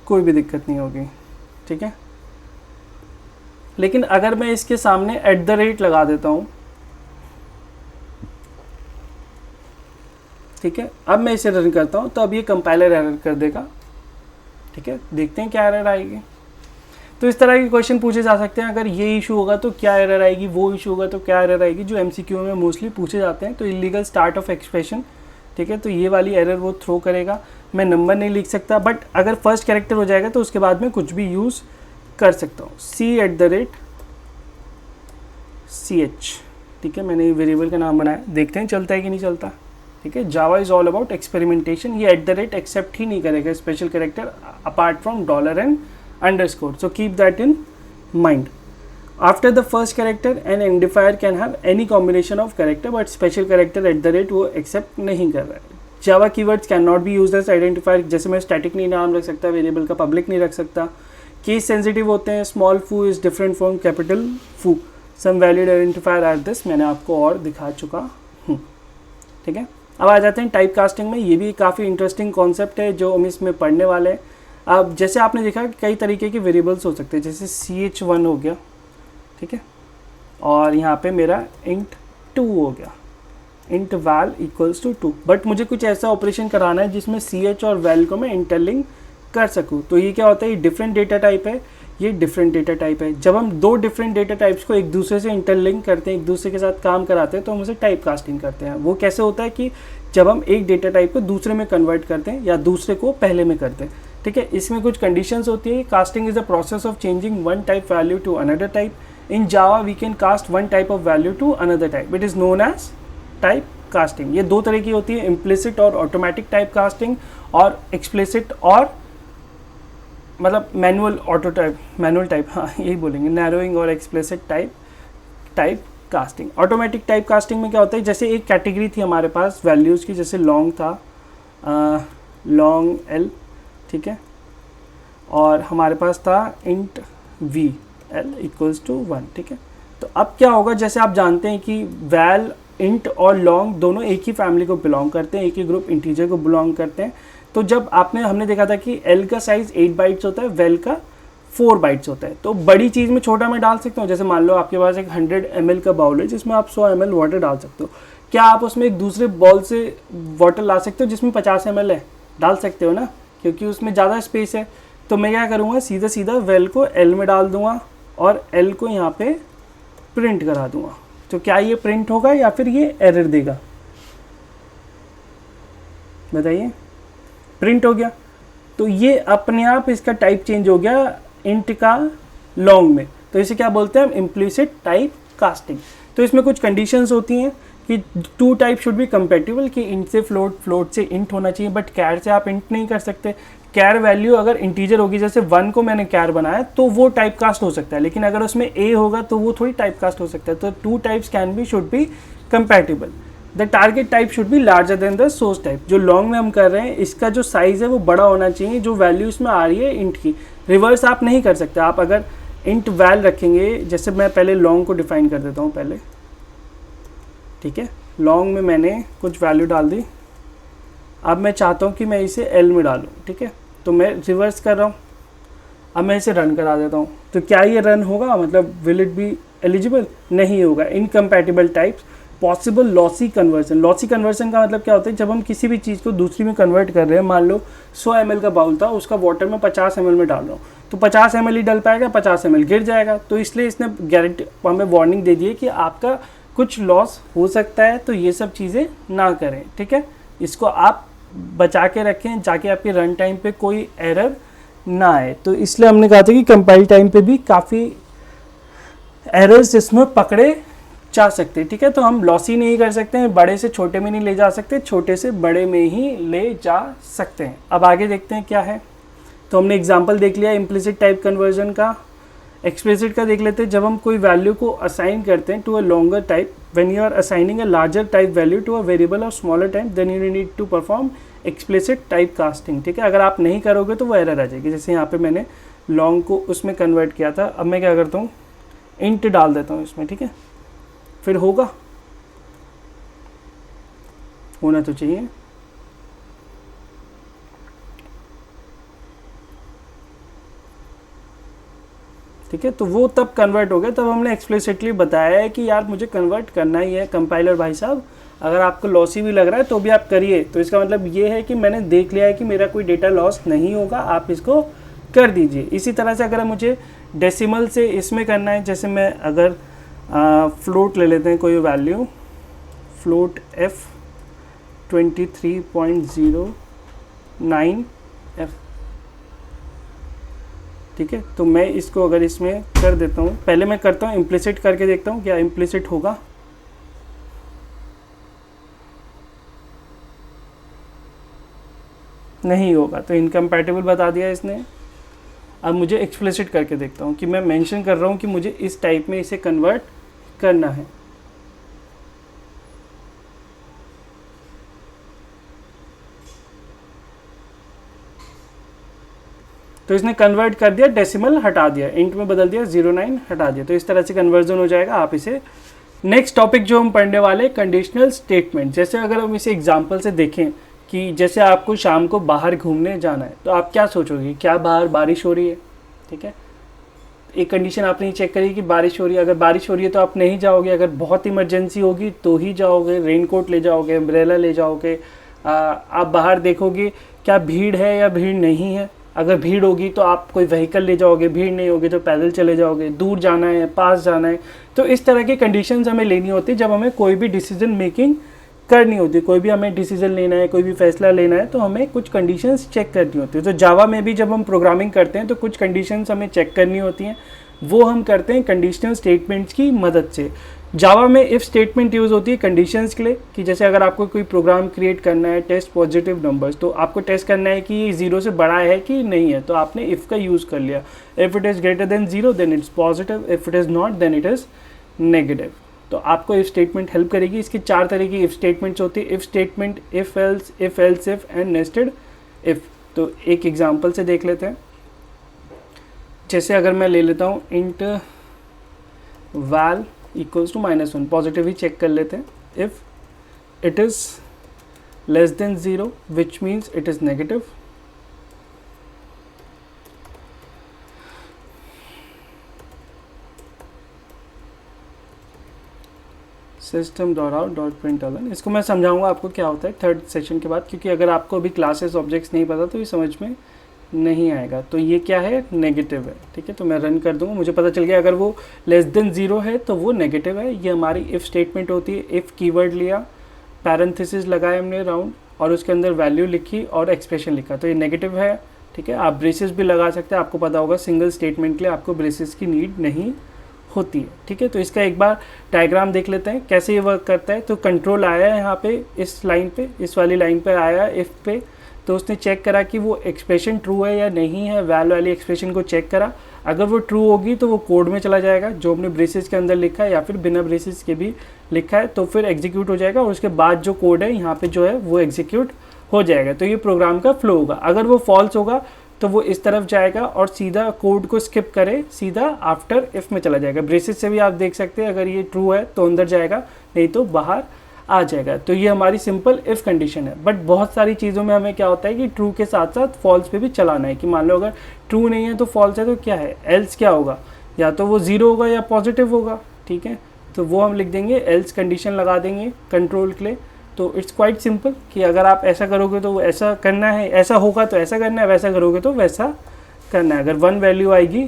कोई भी दिक्कत नहीं होगी। ठीक है, लेकिन अगर मैं इसके सामने @ लगा देता हूँ, ठीक है, अब मैं इसे रन करता हूँ, तो अब ये कंपाइलर एरर कर देगा। ठीक है, देखते हैं क्या एरर आएगी। तो इस तरह के क्वेश्चन पूछे जा सकते हैं। अगर ये इशू होगा तो क्या एरर आएगी, वो इशू होगा तो क्या एरर आएगी, जो MCQ में मोस्टली पूछे जाते हैं। तो इलीगल स्टार्ट ऑफ एक्सप्रेशन, ठीक है, तो ये वाली एरर वो थ्रो करेगा। मैं नंबर नहीं लिख सकता, बट अगर फर्स्ट कैरेक्टर हो जाएगा तो उसके बाद में कुछ भी यूज़ कर सकता हूँ। C@CH, ठीक है, मैंने वेरिएबल का नाम बनाया, देखते हैं चलता है कि नहीं चलता। ठीक है, Java is all about experimentation. ये @ एक्सेप्ट ही नहीं करेगा special character apart from $& and underscore, so keep that in mind. After the first character an identifier can have any combination of character but special character at the rate वो except नहीं कर रहा है। Java keywords can not be used as identifier, जैसे मैं static नहीं नाम रख सकता, वेरिएबल का पब्लिक नहीं रख सकता। केस सेंसिटिव होते हैं, स्मॉल फू इज डिफरेंट फ्रॉम कैपिटल फू, सम वैलिड आइडेंटिफायर आर दिस, मैंने आपको और दिखा चुका हूँ। ठीक है, अब आ जाते हैं टाइप कास्टिंग में। ये भी काफ़ी इंटरेस्टिंग कॉन्सेप्ट है जो हम इसमें पढ़ने वाले हैं। अब जैसे आपने देखा कि कई तरीके के वेरिएबल्स हो सकते हैं, जैसे ch1 हो गया, ठीक है, और यहाँ पे मेरा int 2 हो गया, int val equals to 2, but मुझे कुछ ऐसा ऑपरेशन कराना है जिसमें ch और val को मैं इंटरलिंक कर सकूँ। तो ये क्या होता है, ये डिफरेंट डेटा टाइप है, ये डिफरेंट डेटा टाइप है। जब हम दो डिफरेंट डेटा टाइप्स को एक दूसरे से इंटरलिंक करते हैं, एक दूसरे के साथ काम कराते हैं, तो हम उसे टाइप कास्टिंग करते हैं। वो कैसे होता है कि जब हम एक डेटा टाइप को दूसरे में कन्वर्ट करते हैं या दूसरे को पहले में करते हैं। ठीक है, इसमें कुछ कंडीशंस होती है। Casting is the process of changing one type value to another type. In Java we can cast one type of value to another type, it is known as type casting. ये दो तरह की होती है, implicit और automatic type casting, और explicit और मतलब manual auto type, manual type, हाँ यही बोलेंगे, नैरोइंग और explicit type casting. Automatic type casting में क्या होता है, जैसे एक कैटेगरी थी हमारे पास वैल्यूज़ की, जैसे लॉन्ग था, लॉन्ग एल, ठीक है, और हमारे पास था int V L equals to 1, ठीक है। तो अब क्या होगा, जैसे आप जानते हैं कि वैल, इंट और लॉन्ग दोनों एक ही फैमिली को बिलोंग करते हैं, एक ही ग्रुप इंटीजर को बिलोंग करते हैं। तो जब हमने देखा था कि एल का साइज़ 8 बाइट्स होता है, वेल का 4 बाइट्स होता है। तो बड़ी चीज़ में छोटा मैं डाल सकता हूँ, जैसे मान लो आपके पास एक 100 ml का बाउल है जिसमें आप 100 ml वाटर डाल सकते हो। क्या आप उसमें एक दूसरे बॉल से वाटर ला सकते हो जिसमें 50 ml है? डाल सकते हो ना, क्योंकि उसमें ज़्यादा स्पेस है। तो मैं क्या करूँगा, सीधा सीधा वेल को एल में डाल दूँगा और एल को यहाँ पे प्रिंट करा दूँगा। तो क्या ये प्रिंट होगा या फिर ये एरर देगा, बताइए? प्रिंट हो गया। तो ये अपने आप इसका टाइप चेंज हो गया इंट का लॉन्ग में। तो इसे क्या बोलते हैं हम, इम्प्लिसिट टाइप कास्टिंग। तो इसमें कुछ कंडीशंस होती हैं कि two type should be compatible, कि इंट से फ्लोट, फ्लोट से इंट होना चाहिए, बट कैर से आप इंट नहीं कर सकते। कैर वैल्यू अगर इंटीजर होगी, जैसे 1 को मैंने कैर बनाया तो वो टाइप कास्ट हो सकता है, लेकिन अगर उसमें ए होगा तो वो थोड़ी टाइप कास्ट हो सकता है। तो two types can be, should be compatible. The target type should be larger than the source type. जो लॉन्ग में हम कर रहे हैं, इसका जो साइज़ है वो बड़ा होना चाहिए, जो वैल्यू इसमें आ रही है इंट की। रिवर्स आप नहीं कर सकते। आप अगर इंट वैल रखेंगे, जैसे मैं पहले लॉन्ग को डिफाइन कर देता हूँ पहले, ठीक है। लॉन्ग में मैंने कुछ वैल्यू डाल दी, अब मैं चाहता हूँ कि मैं इसे एल में डालूँ, ठीक है। तो मैं रिवर्स कर रहा हूँ, अब मैं इसे रन करा देता हूँ। तो क्या ये रन होगा, मतलब विल इट बी एलिजिबल? नहीं होगा। Incompatible types, possible lossy conversion. Lossy conversion का मतलब क्या होता है, जब हम किसी भी चीज़ को दूसरी में कन्वर्ट कर रहे हैं, मान लो 100 ml का बाउल था, उसका वाटर में 50 ml में डाल रहा हूँ, तो 50 ml ही डल पाएगा, 50 ml गिर जाएगा। तो इसलिए इसने गारंटी, हमें वार्निंग दे दी है कि आपका कुछ लॉस हो सकता है, तो ये सब चीज़ें ना करें, ठीक है। इसको आप बचा के रखें, जाके आपके रन टाइम पे कोई एरर ना आए। तो इसलिए हमने कहा था कि कंपाइल टाइम पे भी काफ़ी एरर्स इसमें पकड़े जा सकते, ठीक है। तो हम लॉसी नहीं कर सकते हैं, बड़े से छोटे में नहीं ले जा सकते, छोटे से बड़े में ही ले जा सकते हैं। अब आगे देखते हैं क्या है। तो हमने एग्जांपल देख लिया इम्प्लिसिट टाइप कन्वर्जन का। एक्सप्लिसिट का देख लेते हैं। जब हम कोई वैल्यू को असाइन करते हैं to a longer type, when you are assigning a larger type value to a variable और smaller type, then you need to perform explicit type casting, ठीक है। अगर आप नहीं करोगे तो वो एरर आ जाएगी। जैसे यहाँ पे मैंने लॉन्ग को उसमें कन्वर्ट किया था, अब मैं क्या करता हूँ, इंट डाल देता हूँ इसमें, ठीक है। फिर होगा, होना तो चाहिए। ठीक है, तो वो तब कन्वर्ट हो गया। तब हमने एक्सप्लिसिटली बताया है कि यार मुझे कन्वर्ट करना ही है। कंपाइलर भाई साहब, अगर आपको लॉसी भी लग रहा है तो भी आप करिए। तो इसका मतलब ये है कि मैंने देख लिया है कि मेरा कोई डेटा लॉस नहीं होगा, आप इसको कर दीजिए। इसी तरह से अगर मुझे डेसिमल से इसमें करना है, जैसे मैं अगर फ्लोट ले लेते हैं कोई वैल्यू, फ्लोट f 23.09 f, ठीक है। तो मैं इसको अगर इसमें कर देता हूँ, पहले मैं करता हूँ इम्प्लिसिट करके देखता हूँ क्या इम्प्लिसिट होगा। नहीं होगा, तो इनकम्पैटिबल बता दिया इसने। अब मुझे एक्सप्लिसिट करके देखता हूँ कि मैं मेंशन कर रहा हूँ कि मुझे इस टाइप में इसे कन्वर्ट करना है। तो इसने कन्वर्ट कर दिया, डेसिमल हटा दिया, इंट में बदल दिया, 09 हटा दिया। तो इस तरह से कन्वर्जन हो जाएगा। आप इसे नेक्स्ट टॉपिक जो हम पढ़ने वाले कंडीशनल स्टेटमेंट, जैसे अगर हम इसे एग्जांपल से देखें कि जैसे आपको शाम को बाहर घूमने जाना है, तो आप क्या सोचोगे, क्या बाहर बारिश हो रही है, ठीक है। एक कंडीशन आपने ये चेक करी कि बारिश हो रही है। अगर बारिश हो रही है तो आप नहीं जाओगे, अगर बहुत इमरजेंसी होगी तो ही जाओगे, रेनकोट ले जाओगे, अम्ब्रेला ले जाओगे। आप बाहर देखोगे क्या भीड़ है या भीड़ नहीं है। अगर भीड़ होगी तो आप कोई व्हीकल ले जाओगे, भीड़ नहीं होगी तो पैदल चले जाओगे, दूर जाना है, पास जाना है। तो इस तरह की कंडीशंस हमें लेनी होती है जब हमें कोई भी डिसीजन मेकिंग करनी होती है, कोई भी हमें डिसीजन लेना है, कोई भी फैसला लेना है, तो हमें कुछ कंडीशंस चेक करनी होती है। तो जावा में भी जब हम प्रोग्रामिंग करते हैं तो कुछ कंडीशंस हमें चेक करनी होती हैं, वो हम करते हैं कंडीशनल स्टेटमेंट्स की मदद से। जावा में इफ़ स्टेटमेंट यूज़ होती है कंडीशंस के लिए, कि जैसे अगर आपको कोई प्रोग्राम क्रिएट करना है, टेस्ट पॉजिटिव नंबर्स, तो आपको टेस्ट करना है कि ये 0 से बड़ा है कि नहीं है, तो आपने इफ़ का यूज़ कर लिया। If it is greater than 0 then it's positive, if it is not then it is negative. तो आपको इफ़ स्टेटमेंट हेल्प करेगी। इसकी 4 तरह की इफ़ स्टेटमेंट्स होती है, if statement, if else if and nested if. तो एक एग्जांपल से देख लेते हैं। जैसे अगर मैं ले लेता हूँ int val equals to -1, positive ही चेक कर लेते हैं। If it is less than 0 which means it is negative. system.out.println, इसको मैं समझाऊंगा आपको क्या होता है थर्ड सेशन के बाद, क्योंकि अगर आपको अभी क्लासेस ऑब्जेक्ट्स नहीं पता तो ये समझ में नहीं आएगा। तो ये क्या है, नेगेटिव है, ठीक है। तो मैं रन कर दूंगा, मुझे पता चल गया अगर वो लेस देन 0 है तो वो नेगेटिव है। ये हमारी इफ़ स्टेटमेंट होती है। इफ़ कीवर्ड लिया, पैरेंथेसिस लगाया हमने राउंड, और उसके अंदर वैल्यू लिखी और एक्सप्रेशन लिखा, तो ये नेगेटिव है, ठीक है। आप ब्रेसेस भी लगा सकते हैं, आपको पता होगा सिंगल स्टेटमेंट के लिए आपको ब्रेसेस की नीड नहीं होती है, ठीक है। तो इसका एक बार डायग्राम देख लेते हैं कैसे ये वर्क करता है। तो कंट्रोल आया है यहाँ पे, इस लाइन पे, इस वाली लाइन पे आया इफ़ पे, तो उसने चेक करा कि वो एक्सप्रेशन ट्रू है या नहीं है, वैल वाली एक्सप्रेशन को चेक करा। अगर वो ट्रू होगी तो वो कोड में चला जाएगा जो हमने ब्रेसेस के अंदर लिखा है, या फिर बिना ब्रेसेस के भी लिखा है, तो फिर एग्जीक्यूट हो जाएगा, और उसके बाद जो कोड है यहाँ पे जो है वो एग्जीक्यूट हो जाएगा। तो ये प्रोग्राम का फ्लो होगा। अगर वो फॉल्स होगा तो वो इस तरफ जाएगा और सीधा कोड को स्किप करे, सीधा आफ्टर इफ़ में चला जाएगा। ब्रेसेस से भी आप देख सकते हैं, अगर ये ट्रू है तो अंदर जाएगा, नहीं तो बाहर आ जाएगा। तो ये हमारी सिंपल इफ़ कंडीशन है। बट बहुत सारी चीज़ों में हमें क्या होता है कि ट्रू के साथ साथ फॉल्स पे भी चलाना है, कि मान लो अगर ट्रू नहीं है तो फॉल्स है तो क्या है, एल्स क्या होगा, या तो वो 0 होगा या पॉजिटिव होगा, ठीक है। तो वो हम लिख देंगे, एल्स कंडीशन लगा देंगे कंट्रोल के लिए। तो इट्स क्वाइट सिंपल कि अगर आप ऐसा करोगे तो ऐसा करना है, ऐसा होगा तो ऐसा करना है, वैसा करोगे तो वैसा करना है। अगर 1 वैल्यू आएगी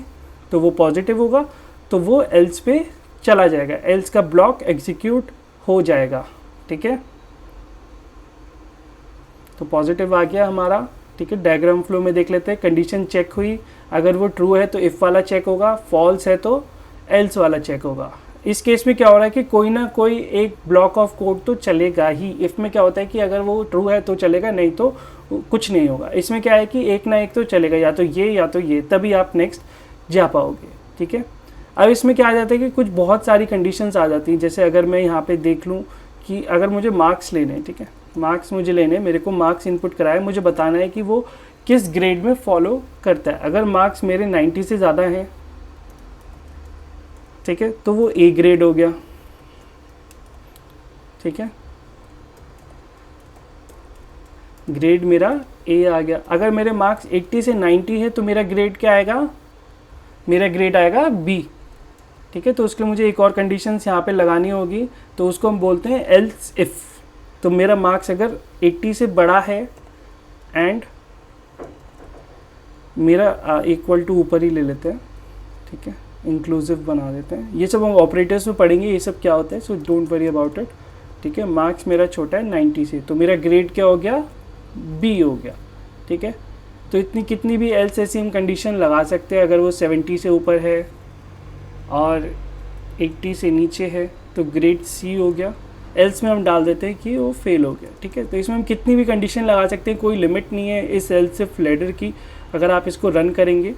तो वो पॉजिटिव होगा, तो वो एल्स पे चला जाएगा, एल्स का ब्लॉक एग्जीक्यूट हो जाएगा, ठीक है। तो पॉजिटिव आ गया हमारा, ठीक है। डायग्राम फ्लो में देख लेते हैं, कंडीशन चेक हुई, अगर वो ट्रू है तो इफ़ वाला चेक होगा, फॉल्स है तो एल्स वाला चेक होगा। इस केस में क्या हो रहा है कि कोई ना कोई एक ब्लॉक ऑफ कोड तो चलेगा ही। इफ़ में क्या होता है कि अगर वो ट्रू है तो चलेगा, नहीं तो कुछ नहीं होगा। इसमें क्या है कि एक ना एक तो चलेगा, या तो ये या तो ये, तभी आप नेक्स्ट जा पाओगे, ठीक है। अब इसमें क्या आ जाता है कि कुछ बहुत सारी कंडीशंस आ जाती हैं। जैसे अगर मैं यहाँ पे देख लूँ कि अगर मुझे मार्क्स लेने हैं, ठीक है, मार्क्स मुझे लेने, मेरे को मार्क्स इनपुट कराए, मुझे बताना है कि वो किस ग्रेड में फॉलो करता है। अगर मार्क्स मेरे 90 से ज़्यादा हैं, ठीक है, तो वो ए ग्रेड हो गया, ठीक है, ग्रेड मेरा ए आ गया। अगर मेरे मार्क्स 80 से 90 है तो मेरा ग्रेड क्या आएगा, मेरा ग्रेड आएगा बी, ठीक है। तो उसके लिए मुझे एक और कंडीशंस यहाँ पे लगानी होगी, तो उसको हम बोलते हैं एल्स इफ़। तो मेरा मार्क्स अगर 80 से बड़ा है एंड मेरा इक्वल टू ऊपर ही ले लेते हैं, ठीक है, इंक्लूसिव बना देते हैं। ये सब हम ऑपरेटर्स में पढ़ेंगे ये सब क्या होता है, so don't worry about it, ठीक है। मार्क्स मेरा छोटा है 90 से, तो मेरा ग्रेड क्या हो गया, बी हो गया, ठीक है। तो इतनी कितनी भी एल्स ऐसी हम कंडीशन लगा सकते हैं। अगर वो 70 से ऊपर है और 80 से नीचे है तो ग्रेड सी हो गया। एल्स में हम डाल देते हैं कि वो फेल हो गया, ठीक है। तो इसमें हम कितनी भी कंडीशन लगा सकते हैं, कोई लिमिट नहीं है इस एल्स इफ लैडर की। अगर आप इसको रन करेंगे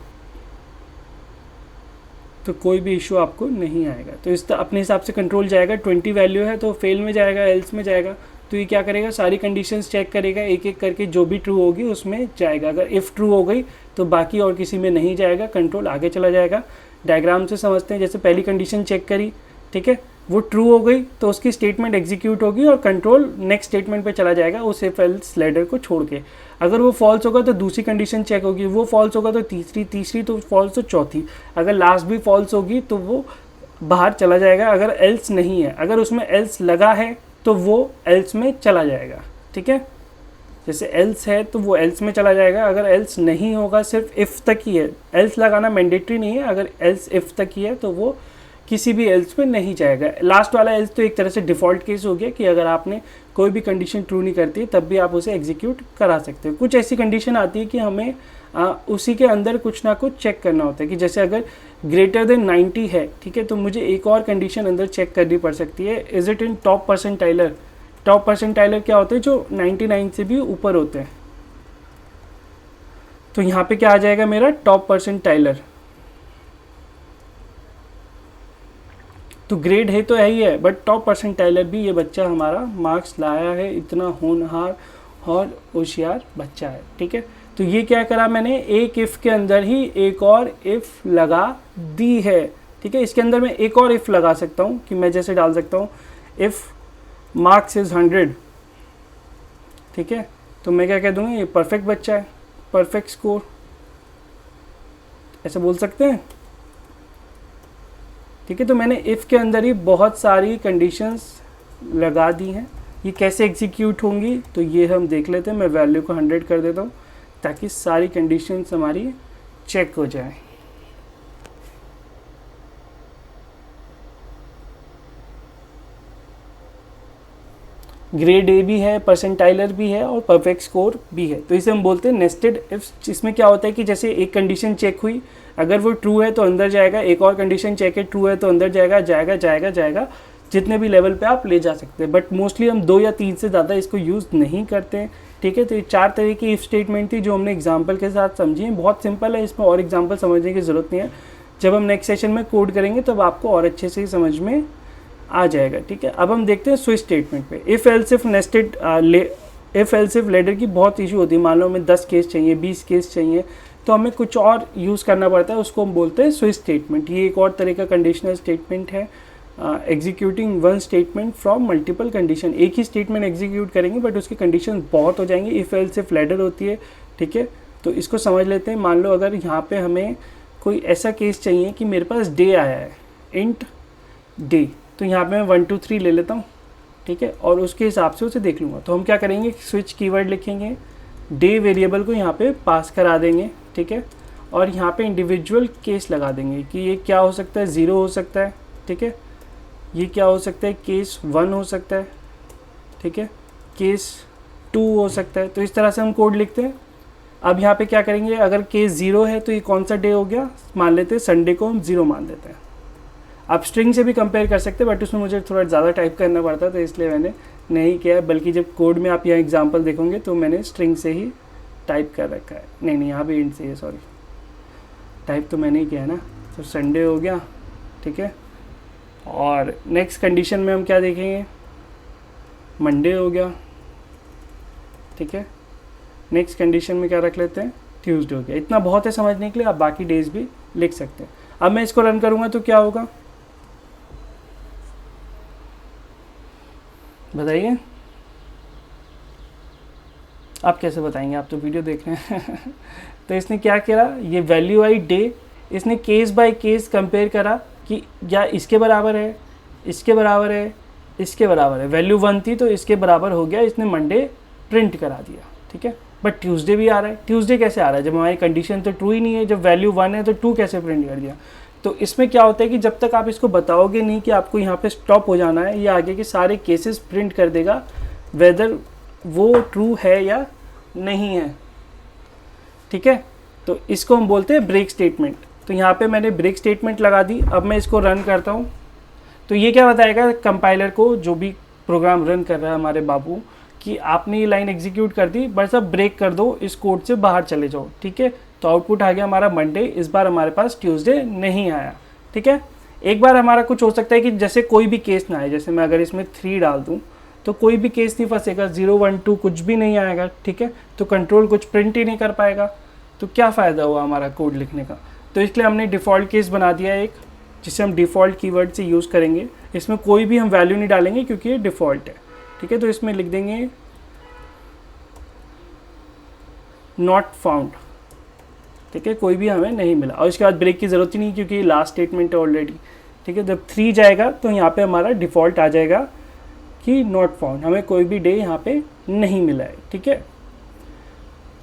तो कोई भी इशू आपको नहीं आएगा। तो इस अपने हिसाब से कंट्रोल जाएगा, 20 वैल्यू है तो फेल में जाएगा, एल्स में जाएगा। तो ये क्या करेगा, सारी कंडीशंस चेक करेगा, एक एक करके जो भी ट्रू होगी उसमें जाएगा। अगर इफ़ ट्रू हो गई तो बाकी और किसी में नहीं जाएगा, कंट्रोल आगे चला जाएगा। डायग्राम से समझते हैं, जैसे पहली कंडीशन चेक करी, ठीक है, वो ट्रू हो गई तो उसकी स्टेटमेंट एग्जीक्यूट होगी और कंट्रोल नेक्स्ट स्टेटमेंट पे चला जाएगा उस इफ एल्स लैडर को छोड़ के। अगर वो फॉल्स होगा तो दूसरी कंडीशन चेक होगी, वो फॉल्स होगा तो तीसरी तो फॉल्स तो चौथी, अगर लास्ट भी फॉल्स होगी तो वो बाहर चला जाएगा। अगर एल्स नहीं है, अगर उसमें एल्स लगा है तो वो एल्स में चला जाएगा, ठीक है। जैसे एल्स है तो वो एल्स में चला जाएगा, अगर एल्स नहीं होगा, सिर्फ इफ़ तक ही है, एल्स लगाना मैंडेटरी नहीं है, अगर एल्स इफ़ तक ही है तो वो किसी भी एल्स में नहीं जाएगा। लास्ट वाला एल्स तो एक तरह से डिफ़ॉल्ट केस हो गया कि अगर आपने कोई भी कंडीशन ट्रू नहीं करती तब भी आप उसे एग्जीक्यूट करा सकते हो। कुछ ऐसी कंडीशन आती है कि हमें उसी के अंदर कुछ ना कुछ चेक करना होता है कि जैसे अगर ग्रेटर देन 90 है, ठीक है, तो मुझे एक और कंडीशन अंदर चेक करनी पड़ सकती है, is it in top percentiler. Top percentiler क्या होते हैं, जो 99 से भी ऊपर होते हैं। तो यहाँ पे क्या आ जाएगा मेरा, टॉप परसेंटाइलर। तो ग्रेड है तो यही है, बट टॉप परसेंटाइलर भी ये बच्चा हमारा मार्क्स लाया है, इतना होनहार और होशियार बच्चा है, ठीक है। तो ये क्या करा मैंने, एक इफ़ के अंदर ही एक और इफ़ लगा दी है, ठीक है। इसके अंदर मैं एक और इफ़ लगा सकता हूँ कि मैं जैसे डाल सकता हूँ इफ़ मार्क्स इज़ 100, ठीक है, तो मैं क्या कह दूँगा, ये परफेक्ट बच्चा है, परफेक्ट स्कोर, ऐसे बोल सकते हैं, ठीक है। तो मैंने इफ़ के अंदर ही बहुत सारी कंडीशंस लगा दी हैं। ये कैसे एग्जीक्यूट होंगी तो ये हम देख लेते हैं। मैं वैल्यू को 100 कर देता हूँ ताकि सारी कंडीशंस हमारी चेक हो जाए। ग्रेड ए भी है, परसेंटाइलर भी है और परफेक्ट स्कोर भी है। तो इसे हम बोलते हैं नेस्टेड इफ। इसमें क्या होता है कि जैसे एक कंडीशन चेक हुई, अगर वो ट्रू है तो अंदर जाएगा, एक और कंडीशन चेक है, ट्रू है तो अंदर जाएगा, जाएगा जाएगा जाएगा, जितने भी लेवल पे आप ले जा सकते हैं। बट मोस्टली हम 2 या 3 से ज़्यादा इसको यूज़ नहीं करते हैं, ठीक है। तो ये 4 तरह की इफ स्टेटमेंट थी जो हमने एग्जाम्पल के साथ समझी है। बहुत सिंपल है, इसमें और एग्जाम्पल समझने की ज़रूरत नहीं है। जब हम नेक्स्ट सेशन में कोड करेंगे तब आपको और अच्छे से समझ में आ जाएगा, ठीक है। अब हम देखते हैं स्विच स्टेटमेंट पे। If else if nested if else if ladder की बहुत इशू होती है। मान लो हमें 10 केस चाहिए, 20 केस चाहिए, तो हमें कुछ और यूज़ करना पड़ता है, उसको हम बोलते हैं स्विच स्टेटमेंट। ये एक और तरह का कंडीशनल स्टेटमेंट है, executing one statement from multiple condition. एक ही स्टेटमेंट एग्जीक्यूट करेंगे बट उसकी कंडीशन बहुत हो जाएंगी। इफ़ एल्स इफ लेडर होती है, ठीक है। तो इसको समझ लेते हैं। मान लो अगर यहाँ पे हमें कोई ऐसा केस चाहिए कि मेरे पास डे आया है, इंट डे, तो यहाँ पे मैं 1 2 3 ले लेता हूँ, ठीक है, और उसके हिसाब से उसे देख लूँगा। तो हम क्या करेंगे, स्विच कीवर्ड लिखेंगे, डे वेरिएबल को यहाँ पे पास करा देंगे, ठीक है, और यहाँ पे इंडिविजुअल केस लगा देंगे कि ये क्या हो सकता है, 0 हो सकता है, ठीक है, ये क्या हो सकता है, केस 1 हो सकता है, ठीक है, केस 2 हो सकता है। तो इस तरह से हम कोड लिखते हैं। अब यहाँ पे क्या करेंगे, अगर केस 0 है तो ये कौन सा डे हो गया, मान लेते हैं संडे को हम 0 मान देते हैं। आप स्ट्रिंग से भी कंपेयर कर सकते हैं बट उसमें मुझे थोड़ा ज़्यादा टाइप करना पड़ता तो इसलिए मैंने नहीं किया, बल्कि जब कोड में आप यहाँ एग्जांपल देखोगे तो मैंने स्ट्रिंग से ही टाइप कर रखा है। नहीं, यहाँ भी इंट से है, सॉरी, टाइप तो मैंने ही किया है ना। तो संडे हो गया, ठीक है, और नेक्स्ट कंडीशन में हम क्या देखेंगे, मंडे हो गया, ठीक है, नेक्स्ट कंडीशन में क्या रख लेते हैं, ट्यूसडे हो गया। इतना बहुत है समझने के लिए, आप बाकी डेज भी लिख सकते हैं। अब मैं इसको रन करूँगा तो क्या होगा बताइए, आप कैसे बताएंगे, आप तो वीडियो देख रहे हैं। तो इसने क्या किया, ये वैल्यू आई डे, इसने केस बाय केस कंपेयर करा कि या इसके बराबर है, इसके बराबर है, इसके बराबर है। वैल्यू 1 थी तो इसके बराबर हो गया, इसने मंडे प्रिंट करा दिया, ठीक है। बट ट्यूसडे भी आ रहा है, ट्यूसडे कैसे आ रहा है जब हमारी कंडीशन तो ट्रू ही नहीं है, जब वैल्यू 1 है तो 2 कैसे प्रिंट कर दिया। तो इसमें क्या होता है कि जब तक आप इसको बताओगे नहीं कि आपको यहाँ पे स्टॉप हो जाना है, ये आगे के सारे केसेस प्रिंट कर देगा वेदर वो ट्रू है या नहीं है, ठीक है। तो इसको हम बोलते हैं ब्रेक स्टेटमेंट। तो यहाँ पे मैंने ब्रेक स्टेटमेंट लगा दी। अब मैं इसको रन करता हूँ तो ये क्या बताएगा कंपाइलर को, जो भी प्रोग्राम रन कर रहा है हमारे बाबू, कि आपने ये लाइन एग्जीक्यूट कर दी बट सब ब्रेक कर दो, इस कोड से बाहर चले जाओ, ठीक है। तो आउटपुट आ गया हमारा मंडे, इस बार हमारे पास ट्यूसडे नहीं आया, ठीक है। एक बार हमारा कुछ हो सकता है कि जैसे कोई भी केस ना आए, जैसे मैं अगर इसमें 3 डाल दूँ तो कोई भी केस नहीं फंसेगा, 0 1 2 कुछ भी नहीं आएगा, ठीक है। तो कंट्रोल कुछ प्रिंट ही नहीं कर पाएगा, तो क्या फ़ायदा हुआ हमारा कोड लिखने का। तो इसलिए हमने डिफ़ॉल्ट केस बना दिया है एक, जिसे हम डिफ़ॉल्ट कीवर्ड से यूज़ करेंगे। इसमें कोई भी हम वैल्यू नहीं डालेंगे क्योंकि ये डिफ़ॉल्ट है, ठीक है। तो इसमें लिख देंगे नॉट फाउंड, ठीक है, कोई भी हमें नहीं मिला। और इसके बाद ब्रेक की ज़रूरत ही नहीं क्योंकि लास्ट स्टेटमेंट है ऑलरेडी, ठीक है। जब 3 जाएगा तो यहाँ पे हमारा डिफ़ॉल्ट आ जाएगा कि नॉट फाउंड, हमें कोई भी डे यहाँ पे नहीं मिला है, ठीक है।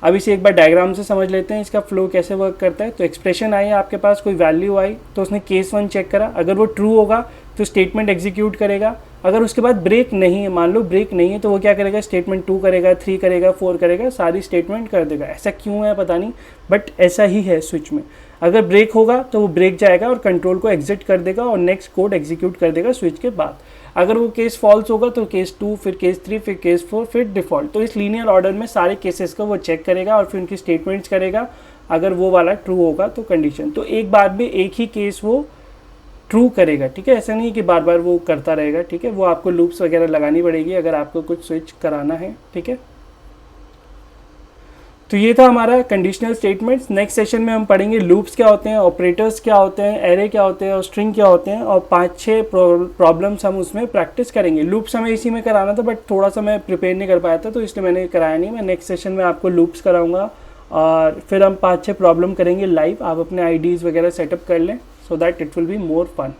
अब इसे एक बार डायग्राम से समझ लेते हैं इसका फ्लो कैसे वर्क करता है। तो एक्सप्रेशन आई आपके पास, कोई वैल्यू आई तो उसने केस 1 चेक करा, अगर वो ट्रू होगा तो स्टेटमेंट एग्जीक्यूट करेगा। अगर उसके बाद ब्रेक नहीं है, मान लो ब्रेक नहीं है, तो वो क्या करेगा, स्टेटमेंट 2 करेगा, 3 करेगा, 4 करेगा, सारी स्टेटमेंट कर देगा। ऐसा क्यों है पता नहीं, बट ऐसा ही है स्विच में। अगर ब्रेक होगा तो वो ब्रेक जाएगा और कंट्रोल को एग्जिट कर देगा और नेक्स्ट कोड एग्जीक्यूट कर देगा स्विच के बाद। अगर वो केस फॉल्स होगा तो केस 2, फिर केस 3, फिर केस 4, फिर डिफ़ॉल्ट। तो इस लीनियर ऑर्डर में सारे केसेस को वो चेक करेगा और फिर उनकी स्टेटमेंट्स करेगा। अगर वो वाला ट्रू होगा तो कंडीशन, तो एक बार में एक ही केस वो ट्रू करेगा, ठीक है। ऐसा नहीं है कि बार बार वो करता रहेगा, ठीक है। वो आपको लूप्स वगैरह लगानी पड़ेगी अगर आपको कुछ स्विच कराना है, ठीक है। तो ये था हमारा कंडीशनल स्टेटमेंट्स। नेक्स्ट सेशन में हम पढ़ेंगे लूप्स क्या होते हैं, ऑपरेटर्स क्या होते हैं, एरे क्या होते हैं और स्ट्रिंग क्या होते हैं, और 5-6 प्रॉब्लम्स हम उसमें प्रैक्टिस करेंगे। लूप्स हमें इसी में कराना था बट थोड़ा सा मैं प्रिपेयर नहीं कर पाया था तो इसलिए मैंने कराया नहीं। मैं नेक्स्ट सेशन में आपको लूप्स कराऊंगा और फिर हम 5-6 प्रॉब्लम करेंगे लाइव। आप अपने आईडीज़ वगैरह सेटअप कर लें so that it will be more fun.